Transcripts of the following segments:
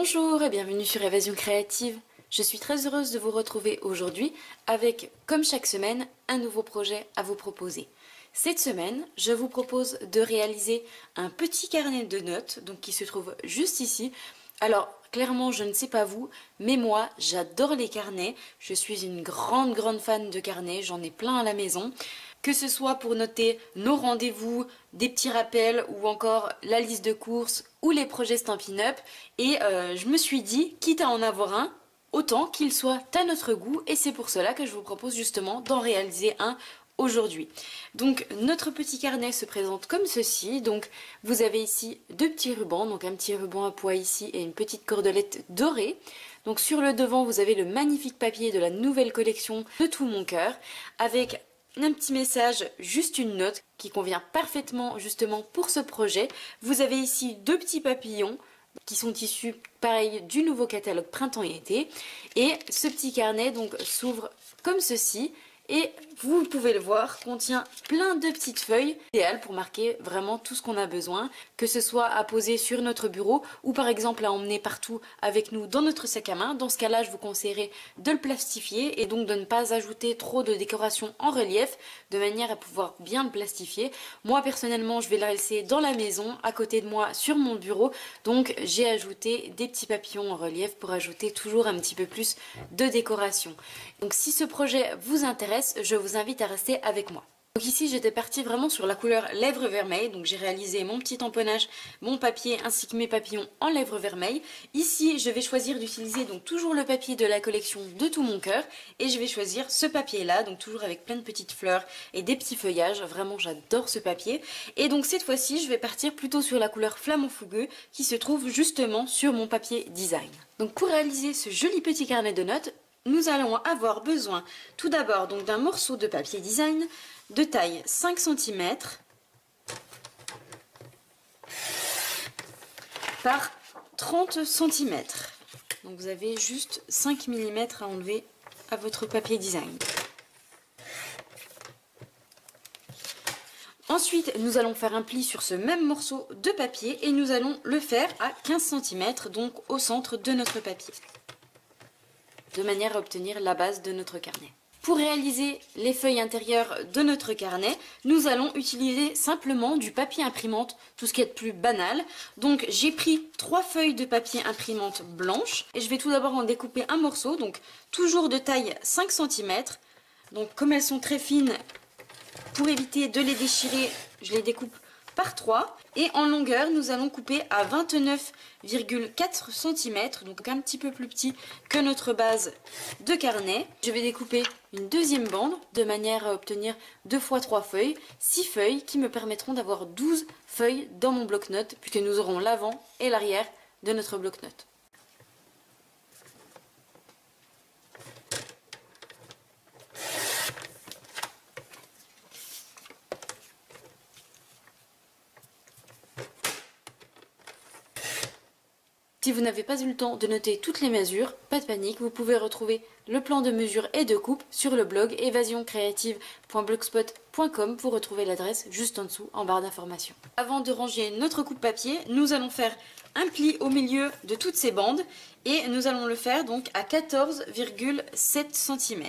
Bonjour et bienvenue sur Évasion Créative. Je suis très heureuse de vous retrouver aujourd'hui avec, comme chaque semaine, un nouveau projet à vous proposer. Cette semaine, je vous propose de réaliser un petit carnet de notes, donc qui se trouve juste ici. Alors, clairement, je ne sais pas vous, mais moi, j'adore les carnets. Je suis une grande fan de carnets, j'en ai plein à la maison. Que ce soit pour noter nos rendez-vous, des petits rappels ou encore la liste de courses ou les projets Stampin' Up. Et je me suis dit, quitte à en avoir un, autant qu'il soit à notre goût. Et c'est pour cela que je vous propose justement d'en réaliser un aujourd'hui. Donc notre petit carnet se présente comme ceci. Donc vous avez ici deux petits rubans, donc un petit ruban à pois ici et une petite cordelette dorée. Donc sur le devant vous avez le magnifique papier de la nouvelle collection de Tout Mon Cœur avec un petit message, juste une note qui convient parfaitement justement pour ce projet. Vous avez ici deux petits papillons qui sont issus pareil du nouveau catalogue printemps et été. Et ce petit carnet donc s'ouvre comme ceci. Et vous pouvez le voir, contient plein de petites feuilles idéales pour marquer vraiment tout ce qu'on a besoin, que ce soit à poser sur notre bureau ou par exemple à emmener partout avec nous dans notre sac à main. Dans ce cas-là, je vous conseillerais de le plastifier et donc de ne pas ajouter trop de décoration en relief de manière à pouvoir bien le plastifier. Moi personnellement, je vais le laisser dans la maison, à côté de moi sur mon bureau. Donc j'ai ajouté des petits papillons en relief pour ajouter toujours un petit peu plus de décoration. Donc si ce projet vous intéresse, je vous invite à rester avec moi. Donc ici j'étais partie vraiment sur la couleur lèvres vermeilles, donc j'ai réalisé mon petit tamponnage, mon papier ainsi que mes papillons en lèvres vermeilles. Ici je vais choisir d'utiliser donc toujours le papier de la collection de Tout Mon Cœur et je vais choisir ce papier là, donc toujours avec plein de petites fleurs et des petits feuillages, vraiment j'adore ce papier. Et donc cette fois-ci je vais partir plutôt sur la couleur flamant fougueux qui se trouve justement sur mon papier design. Donc pour réaliser ce joli petit carnet de notes, nous allons avoir besoin tout d'abord donc d'un morceau de papier design de taille 5 cm par 30 cm. Donc vous avez juste 5 mm à enlever à votre papier design. Ensuite, nous allons faire un pli sur ce même morceau de papier et nous allons le faire à 15 cm, donc au centre de notre papier, de manière à obtenir la base de notre carnet. Pour réaliser les feuilles intérieures de notre carnet, nous allons utiliser simplement du papier imprimante, tout ce qui est de plus banal. Donc j'ai pris 3 feuilles de papier imprimante blanche et je vais tout d'abord en découper un morceau, donc toujours de taille 5 cm. Donc comme elles sont très fines, pour éviter de les déchirer, je les découpe par 3 et en longueur nous allons couper à 29,4 cm, donc un petit peu plus petit que notre base de carnet. Je vais découper une deuxième bande de manière à obtenir 2 fois 3 feuilles, 6 feuilles qui me permettront d'avoir 12 feuilles dans mon bloc-notes puisque nous aurons l'avant et l'arrière de notre bloc-notes. Si vous n'avez pas eu le temps de noter toutes les mesures, pas de panique, vous pouvez retrouver le plan de mesure et de coupe sur le blog évasioncreative.blogspot.com pour retrouver l'adresse juste en dessous en barre d'informations. Avant de ranger notre coupe papier, nous allons faire un pli au milieu de toutes ces bandes et nous allons le faire donc à 14,7 cm.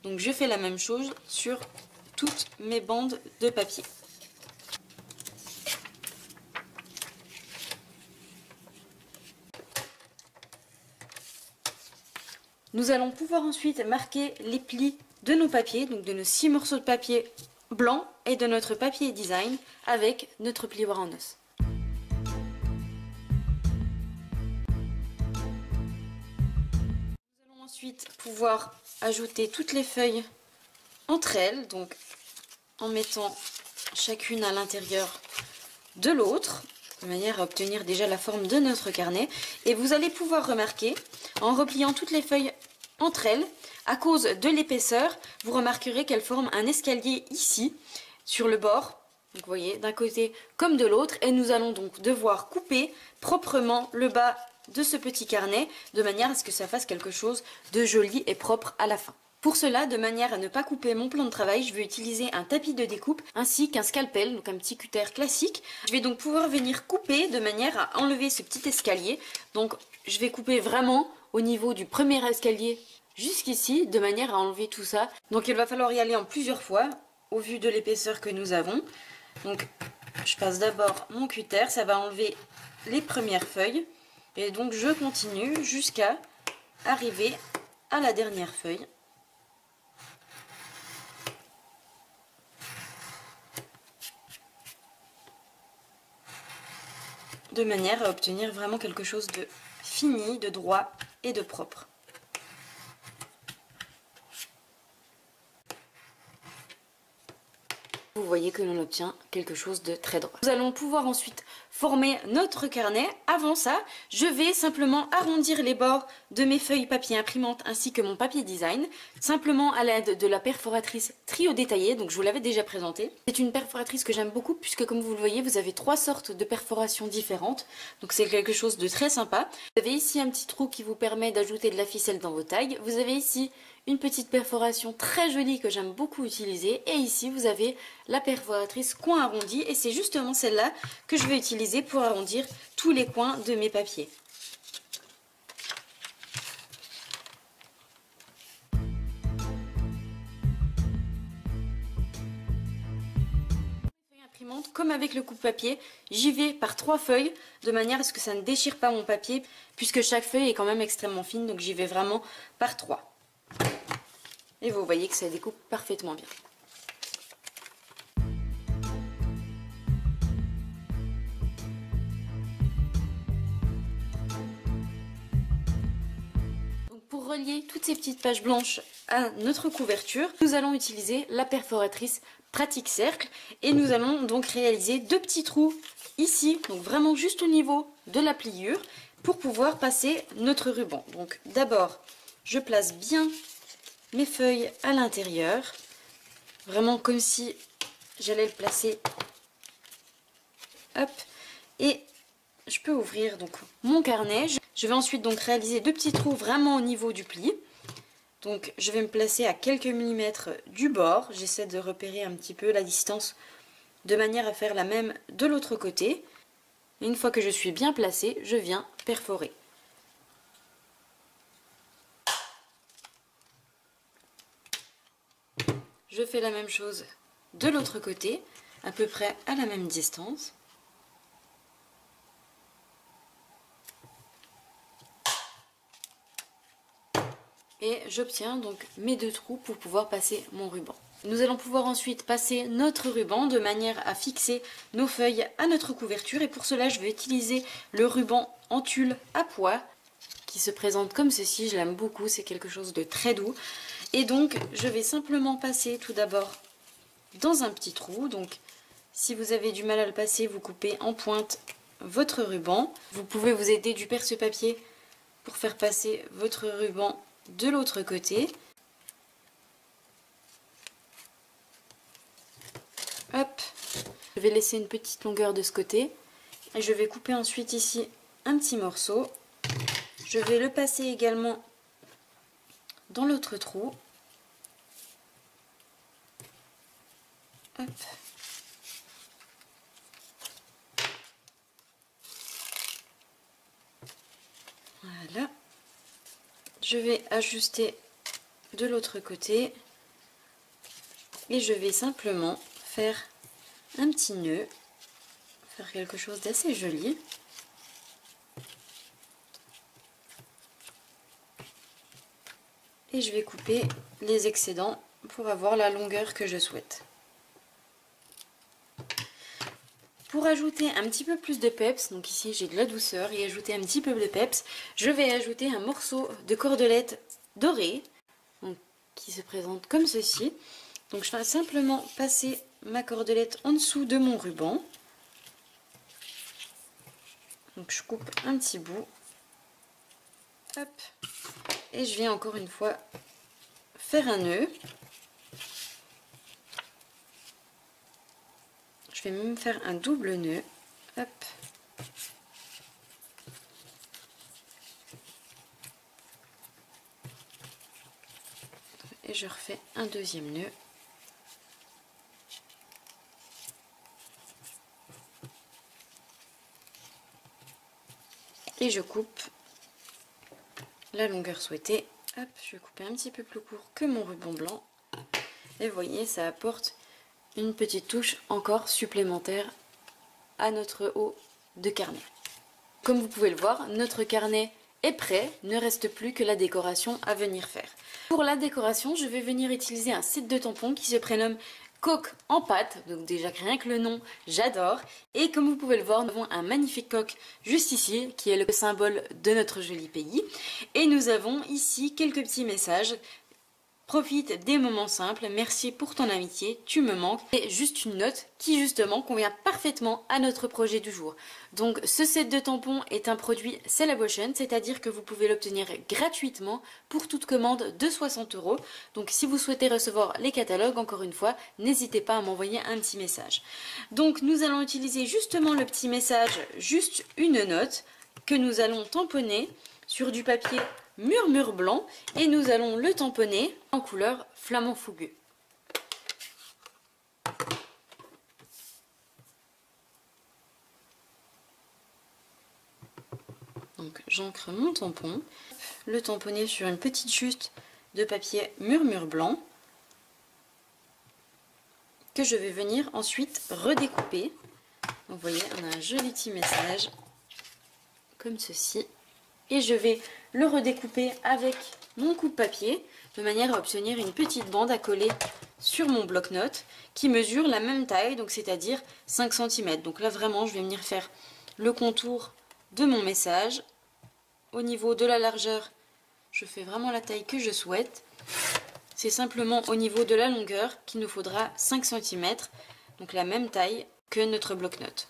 Donc je fais la même chose sur toutes mes bandes de papier. Nous allons pouvoir ensuite marquer les plis de nos papiers, donc de nos 6 morceaux de papier blanc et de notre papier design avec notre plioir en os. Nous allons ensuite pouvoir ajouter toutes les feuilles entre elles, donc en mettant chacune à l'intérieur de l'autre, de manière à obtenir déjà la forme de notre carnet. Et vous allez pouvoir remarquer, en repliant toutes les feuilles entre elles, à cause de l'épaisseur, vous remarquerez qu'elles forment un escalier ici, sur le bord, donc vous voyez, d'un côté comme de l'autre, et nous allons donc devoir couper proprement le bas de ce petit carnet, de manière à ce que ça fasse quelque chose de joli et propre à la fin. Pour cela, de manière à ne pas couper mon plan de travail, je vais utiliser un tapis de découpe ainsi qu'un scalpel, donc un petit cutter classique. Je vais donc pouvoir venir couper de manière à enlever ce petit escalier. Donc je vais couper vraiment au niveau du premier escalier jusqu'ici, de manière à enlever tout ça. Donc il va falloir y aller en plusieurs fois, au vu de l'épaisseur que nous avons. Donc je passe d'abord mon cutter, ça va enlever les premières feuilles. Et donc je continue jusqu'à arriver à la dernière feuille. De manière à obtenir vraiment quelque chose de fini, de droit et de propre. Vous voyez que l'on obtient quelque chose de très droit. Nous allons pouvoir ensuite former notre carnet. Avant ça, je vais simplement arrondir les bords de mes feuilles papier imprimante ainsi que mon papier design, simplement à l'aide de la perforatrice Trio détaillé, donc je vous l'avais déjà présenté. C'est une perforatrice que j'aime beaucoup puisque comme vous le voyez, vous avez 3 sortes de perforations différentes, donc c'est quelque chose de très sympa. Vous avez ici un petit trou qui vous permet d'ajouter de la ficelle dans vos tags. Vous avez ici une petite perforation très jolie que j'aime beaucoup utiliser, et ici vous avez la perforatrice coin arrondi, et c'est justement celle-là que je vais utiliser pour arrondir tous les coins de mes papiers. Comme avec le coupe-papier, j'y vais par 3 feuilles de manière à ce que ça ne déchire pas mon papier puisque chaque feuille est quand même extrêmement fine, donc j'y vais vraiment par 3. Et vous voyez que ça découpe parfaitement bien. Donc pour relier toutes ces petites pages blanches à notre couverture, nous allons utiliser la perforatrice Pratique Cercle et nous allons donc réaliser 2 petits trous ici, donc vraiment juste au niveau de la pliure pour pouvoir passer notre ruban. Donc d'abord, je place bien mes feuilles à l'intérieur, vraiment comme si j'allais le placer, hop, et je peux ouvrir donc mon carnet. Je vais ensuite donc réaliser 2 petits trous vraiment au niveau du pli. Donc je vais me placer à quelques millimètres du bord, j'essaie de repérer un petit peu la distance de manière à faire la même de l'autre côté. Et une fois que je suis bien placée, je viens perforer. Je fais la même chose de l'autre côté, à peu près à la même distance. Et j'obtiens donc mes 2 trous pour pouvoir passer mon ruban. Nous allons pouvoir ensuite passer notre ruban de manière à fixer nos feuilles à notre couverture. Et pour cela, je vais utiliser le ruban en tulle à pois qui se présente comme ceci. Je l'aime beaucoup, c'est quelque chose de très doux. Et donc, je vais simplement passer tout d'abord dans un petit trou. Donc, si vous avez du mal à le passer, vous coupez en pointe votre ruban. Vous pouvez vous aider du perce-papier pour faire passer votre ruban de l'autre côté. Hop, je vais laisser une petite longueur de ce côté et je vais couper ensuite ici un petit morceau. Je vais le passer également dans l'autre trou. Hop. Voilà. Je vais ajuster de l'autre côté et je vais simplement faire un petit nœud, faire quelque chose d'assez joli. Et je vais couper les excédents pour avoir la longueur que je souhaite. Pour ajouter un petit peu plus de peps, donc ici j'ai de la douceur, et ajouter un petit peu de peps, je vais ajouter un morceau de cordelette dorée, donc, qui se présente comme ceci. Donc je vais simplement passer ma cordelette en dessous de mon ruban. Donc je coupe un petit bout. Hop. Et je viens encore une fois faire un nœud. Je vais même faire un double nœud. Hop. Et je refais un deuxième nœud. Et je coupe la longueur souhaitée. Hop, je vais couper un petit peu plus court que mon ruban blanc. Et vous voyez, ça apporte une petite touche encore supplémentaire à notre haut de carnet. Comme vous pouvez le voir, notre carnet est prêt, ne reste plus que la décoration à venir faire. Pour la décoration, je vais venir utiliser un set de tampons qui se prénomme Coque en pâte, donc déjà rien que le nom, j'adore. Et comme vous pouvez le voir, nous avons un magnifique coq juste ici, qui est le symbole de notre joli pays. Et nous avons ici quelques petits messages. Profite des moments simples, merci pour ton amitié, tu me manques. Et juste une note qui justement convient parfaitement à notre projet du jour. Donc ce set de tampons est un produit Celebration, c'est-à-dire que vous pouvez l'obtenir gratuitement pour toute commande de 60 €. Donc si vous souhaitez recevoir les catalogues, encore une fois, n'hésitez pas à m'envoyer un petit message. Donc nous allons utiliser justement le petit message, juste une note, que nous allons tamponner sur du papier murmure blanc et nous allons le tamponner en couleur flamant fougueux. Donc j'ancre mon tampon, le tamponner sur une petite juste de papier murmure blanc que je vais venir ensuite redécouper. Donc, vous voyez, on a un joli petit message comme ceci. Et je vais le redécouper avec mon coupe-papier de manière à obtenir une petite bande à coller sur mon bloc-notes qui mesure la même taille, donc c'est-à-dire 5 cm. Donc là vraiment je vais venir faire le contour de mon message. Au niveau de la largeur, je fais vraiment la taille que je souhaite. C'est simplement au niveau de la longueur qu'il nous faudra 5 cm, donc la même taille que notre bloc-notes.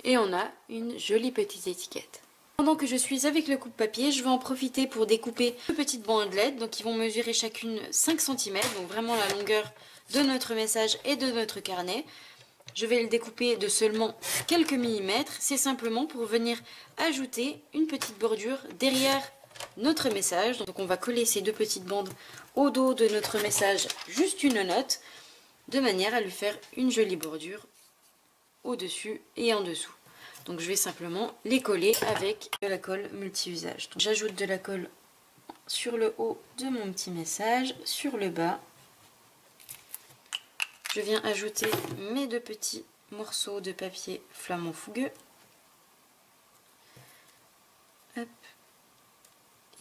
Et on a une jolie petite étiquette. Pendant que je suis avec le coupe-papier, je vais en profiter pour découper deux petites bandelettes, donc qui vont mesurer chacune 5 cm, donc vraiment la longueur de notre message et de notre carnet. Je vais le découper de seulement quelques millimètres, c'est simplement pour venir ajouter une petite bordure derrière notre message. Donc on va coller ces deux petites bandes au dos de notre message, juste une note, de manière à lui faire une jolie bordure au-dessus et en dessous. Donc je vais simplement les coller avec de la colle multi-usage. J'ajoute de la colle sur le haut de mon petit message, sur le bas. Je viens ajouter mes deux petits morceaux de papier flamant fougueux. Hop.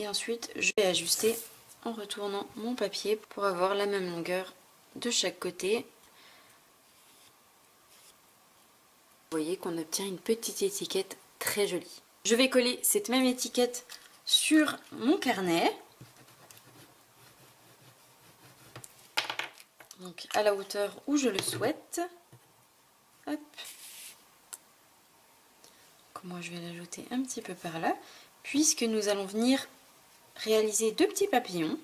Et ensuite je vais ajuster en retournant mon papier pour avoir la même longueur de chaque côté. Vous voyez qu'on obtient une petite étiquette très jolie. Je vais coller cette même étiquette sur mon carnet. Donc à la hauteur où je le souhaite. Hop. Donc moi je vais l'ajouter un petit peu par là. Puisque nous allons venir réaliser deux petits papillons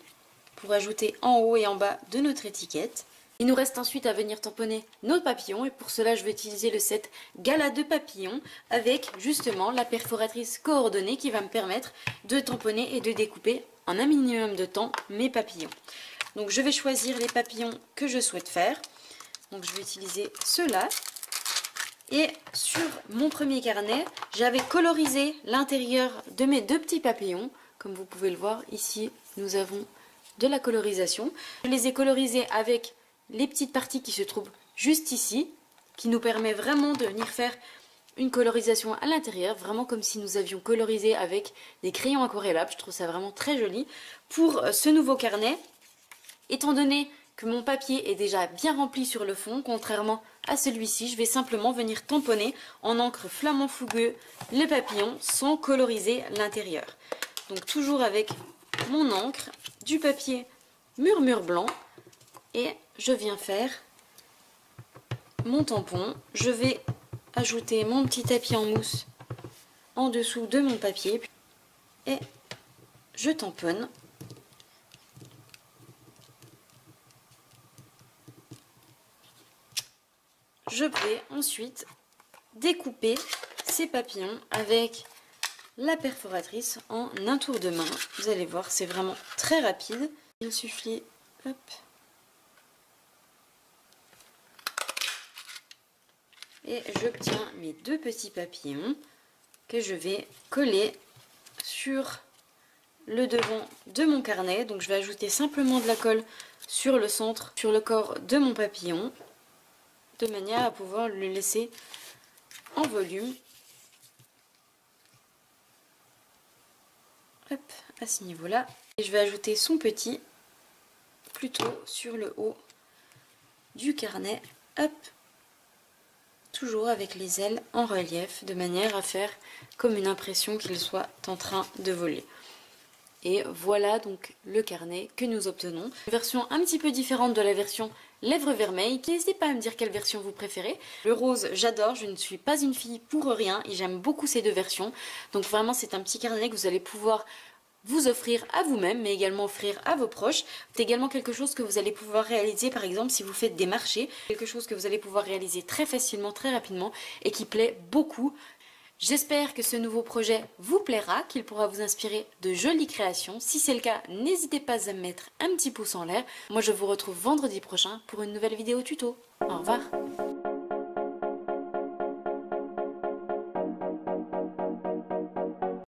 pour ajouter en haut et en bas de notre étiquette. Il nous reste ensuite à venir tamponner nos papillons et pour cela je vais utiliser le set Gala de papillons avec justement la perforatrice coordonnée qui va me permettre de tamponner et de découper en un minimum de temps mes papillons. Donc je vais choisir les papillons que je souhaite faire. Donc je vais utiliser ceux-là. Et sur mon premier carnet, j'avais colorisé l'intérieur de mes deux petits papillons. Comme vous pouvez le voir ici, nous avons de la colorisation. Je les ai colorisés avec les petites parties qui se trouvent juste ici, qui nous permet vraiment de venir faire une colorisation à l'intérieur, vraiment comme si nous avions colorisé avec des crayons aquarellables. Je trouve ça vraiment très joli. Pour ce nouveau carnet, étant donné que mon papier est déjà bien rempli sur le fond, contrairement à celui-ci, je vais simplement venir tamponner en encre flamant fougueux les papillons sans coloriser l'intérieur. Donc toujours avec mon encre, du papier murmure blanc, et je viens faire mon tampon. Je vais ajouter mon petit tapis en mousse en dessous de mon papier et je tamponne. je vais ensuite découper ces papillons avec la perforatrice en un tour de main. Vous allez voir, c'est vraiment très rapide. Il suffit, hop, et j'obtiens mes 2 petits papillons que je vais coller sur le devant de mon carnet. Donc je vais ajouter simplement de la colle sur le centre, sur le corps de mon papillon, de manière à pouvoir le laisser en volume. Hop, à ce niveau-là. Et je vais ajouter son petit plutôt sur le haut du carnet. Hop, toujours avec les ailes en relief, de manière à faire comme une impression qu'il soit en train de voler. Et voilà donc le carnet que nous obtenons. Une version un petit peu différente de la version lèvres vermeilles. N'hésitez pas à me dire quelle version vous préférez. Le rose, j'adore, je ne suis pas une fille pour rien et j'aime beaucoup ces 2 versions. Donc vraiment, c'est un petit carnet que vous allez pouvoir vous offrir à vous-même, mais également offrir à vos proches. C'est également quelque chose que vous allez pouvoir réaliser, par exemple, si vous faites des marchés. Quelque chose que vous allez pouvoir réaliser très facilement, très rapidement et qui plaît beaucoup. J'espère que ce nouveau projet vous plaira, qu'il pourra vous inspirer de jolies créations. Si c'est le cas, n'hésitez pas à me mettre un petit pouce en l'air. Moi, je vous retrouve vendredi prochain pour une nouvelle vidéo tuto. Au revoir.